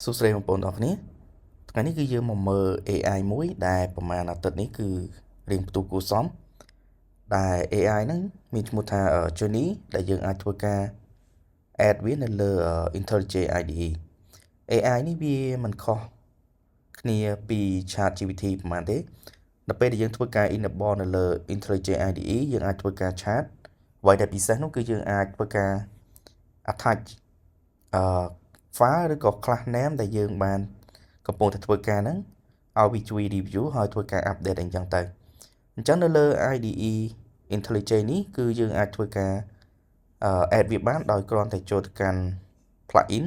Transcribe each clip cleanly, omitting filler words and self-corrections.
សួស្តីបងប្អូនទាំងអស់គ្នាថ្ងៃនេះគឺយើងមកមើល AI មួយដែលប្រហែលអាទិត្យនេះគឺរៀងផ្ទុះគួរសមដែល AI ហ្នឹងមានឈ្មោះថា Journey ដែលយើងអាចធ្វើការ add វានៅលើ IntelliJ IDE AI នេះវាមិនខុសគ្នាពី ChatGPT ប្រហែលទេដល់ពេលដែលយើងធ្វើការ enable នៅលើ IntelliJ IDE យើងអាចធ្វើការ chat អ្វីដែលពិសេសនោះគឺយើងអាចធ្វើការ attach file ឬក៏ class name ដែលយើងបានកំពុងតែធ្វើការហ្នឹងឲ្យវាជួយ review ហើយធ្វើការ update អីចឹងទៅអញ្ចឹងនៅលើ IDE IntelliJ នេះគឺយើងអាចធ្វើការ add វាបានដោយគ្រាន់តែចូលទៅកាន់ plugin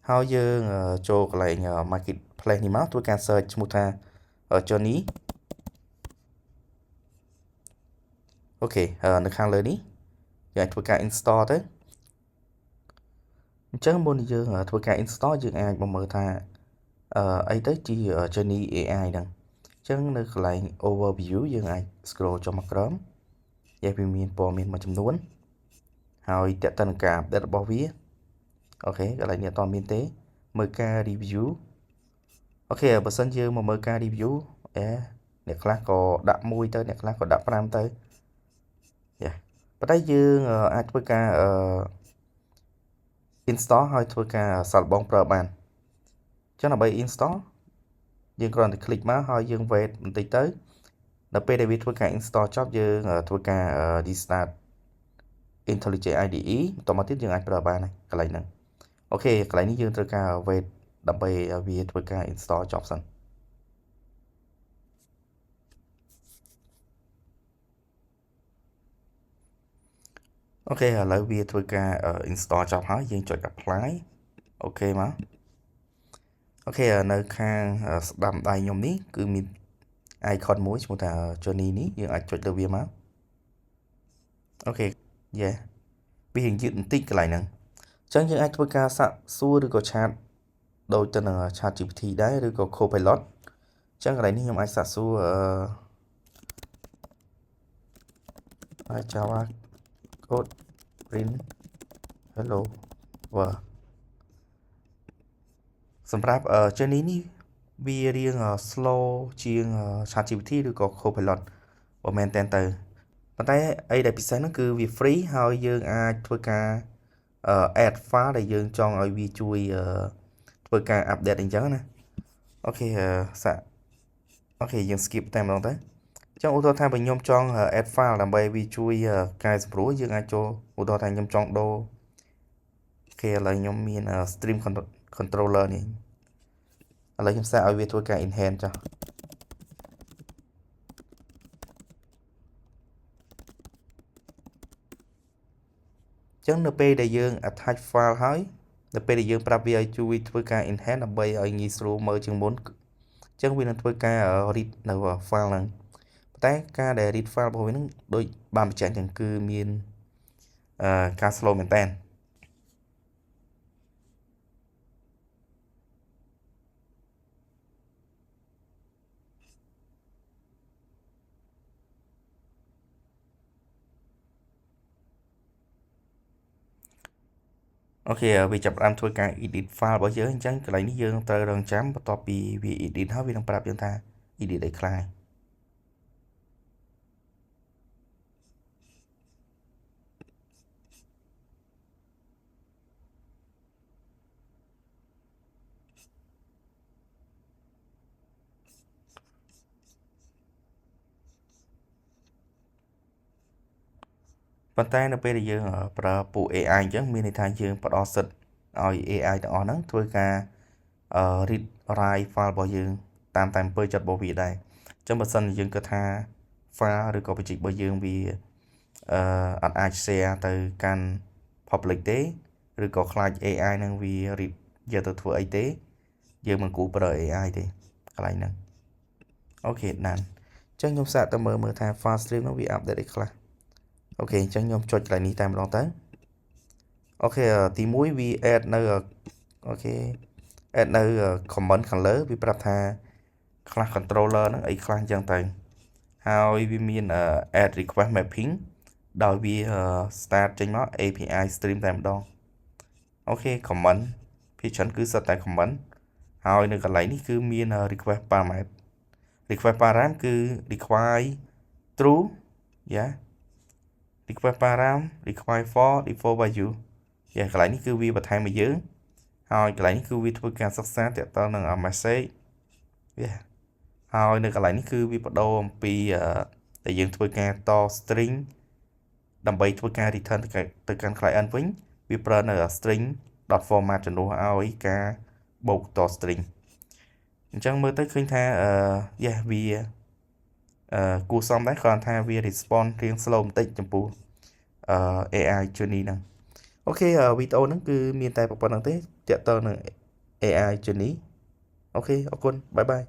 ហើយយើងចូលកន្លែង marketplace នេះមកធ្វើការ search ឈ្មោះថា Journey អូខេនៅខាងលើនេះយើងអាចធ្វើការ install ទៅអញ្ចឹងមុនយើងធ្វើការ install យើងអាចមកមើលថាអីទៅជា Journey AI ហ្នឹងអញ្ចឹងនៅកន្លែង overview យើងអាច scroll ចុះមកក្រោមវាមានព័ត៌មានមួយចំនួនហើយតើតើនឹងការ update របស់វាអូខេកន្លែងនេះអត់មានទេមើលការ review អូខេបើសិនយើងមកមើលការ review អ្នកខ្លះក៏ដាក់1ទៅអ្នកខ្លះក៏ដាក់5ទៅប៉ុន្តែយើងអាចធ្វើការinstall ហើយធ្វើការសាកល្បងប្រើបានអញ្ចឹងដើម្បី install យើងគ្រាន់តែ click មកហើយយើង wait បន្តិចទៅដល់ពេលដែលវាធ្វើការ install ចប់យើងធ្វើការ restart IntelliJ IDE បន្តមកទៀតយើងអាចប្រើបានកន្លែងហ្នឹងអូខេកន្លែងនេះយើងត្រូវការ wait ដើម្បីឲ្យវាធ្វើការ install ចប់សិនអូខេឥឡូវវាធ្វើការ install ចប់ហើយយើងចុច apply អូខេមកអូខេនៅខាងស្ដាំដៃខ្ញុំនេះគឺមាន icon មួយឈ្មោះថា Journey នេះយើងអាចចុចលើវាមកអូខេវារៀងយឺតបន្តិចកន្លែងហ្នឹងអញ្ចឹងយើងអាចធ្វើការសាកសួរឬក៏ឆាតដូចទៅនឹង ChatGPT ដែរឬក៏ Copilot អញ្ចឹងកន្លែងនេះខ្ញុំអាចសាកសួរJava code print hello world សម្រាប់ Journey នេះវារៀង slow ជាង ChatGPT ឬក៏ Copilot បើមែនតែនទៅប៉ុន្តែអីដែលពិសេសហ្នឹងគឺវា free ហើយយើងអាចធ្វើការ add file ដែលយើងចង់ឲ្យវាជួយធ្វើការ update អីចឹងណាអូខេសាក់អូខេយើង skip តែម្ដងទៅអញ្ចឹងឧទាហរណ៍ថាបើខ្ញុំចង់ add file ដើម្បីវាជួយកែសម្រួលយើងអាចចូលឧទាហរណ៍ថាខ្ញុំចង់ដូរអូខេឥឡូវខ្ញុំមាន stream controller នេះឥឡូវខ្ញុំសាកឲ្យវាធ្វើការ enhance ចុះអញ្ចឹងនៅពេលដែលយើង attach file ហើយនៅពេលដែលយើងប្រាប់វាឲ្យជួយធ្វើការ enhance ដើម្បីឲ្យងាយស្រួលមើលជាងមុនអញ្ចឹងវានឹងធ្វើការ read នៅ file ហ្នឹងប៉ុន្តែការដែល read file របស់វានឹងដូចបានបញ្ជាក់អញ្ចឹងគឺមានការ slow មែនតើអូខេវាចាប់ផ្ដើមធ្វើការ edit file របស់យើងអញ្ចឹងកន្លែងនេះយើងត្រូវរងចាំបន្ទាប់ពីវា edit ហើយវានឹងប្រាប់យើងថា edit អីខ្លះប៉ុន្តែនៅពេលដែលយើងប្រើពួក AI អញ្ចឹងមានន័យថាយើងផ្ដល់សិទ្ធឲ្យ AI ទាំងអស់ហ្នឹងធ្វើការread write file របស់យើងតាមអំពើចិត្តរបស់វាដែរអញ្ចឹងបើសិនយើងគិតថា file ឬក៏ project របស់យើងវាអត់អាច share ទៅកាន់ public ទេឬក៏ខ្លាច AI ហ្នឹងវា read យកទៅធ្វើអីទេយើងមិនគួរប្រើ AI ទេកន្លែងហ្នឹងអូខេដានអញ្ចឹងខ្ញុំសាកទៅមើលថា file stream ហ្នឹងវា update អីខ្លះអូខេអញ្ចឹងខ្ញុំចុចកន្លែងនេះតែម្ដងទៅអូខេទី1វា add នៅអូខេ add នៅ comment ខាងលើវាប្រាប់ថា class controller ហ្នឹងអីខ្លះអញ្ចឹងទៅហើយវាមាន add request mapping ដោយវា start ចេញមក API stream តែម្ដងអូខេ comment ភាគច្រើនគឺសិតតែ comment ហើយនៅកន្លែងនេះគឺមាន request parameter request param គឺ require true request param require for default value កន្លែងនេះគឺវាបន្ថែមមកយើងហើយកន្លែងនេះគឺវាធ្វើការសិក្សាទាក់ទងនឹង message ហើយនៅកន្លែងនេះគឺវាបដូរអំពីដែលយើងធ្វើការត string ដើម្បីធ្វើការ return ទៅកាន់ client វិញវាប្រើនៅ string.format ជំនួសឲ្យការបូកត string អញ្ចឹងមើលទៅឃើញថាវាគួរសមដែរគ្រាន់ថាវា response រៀង slow បន្តិចចំពោះAI journey ហ្នឹងអូខេវីដេអូហ្នឹងគឺមានតែប៉ុណ្្នឹងទេទាក់ទងនឹង AI journey អូខេអរគុណបាយបាយ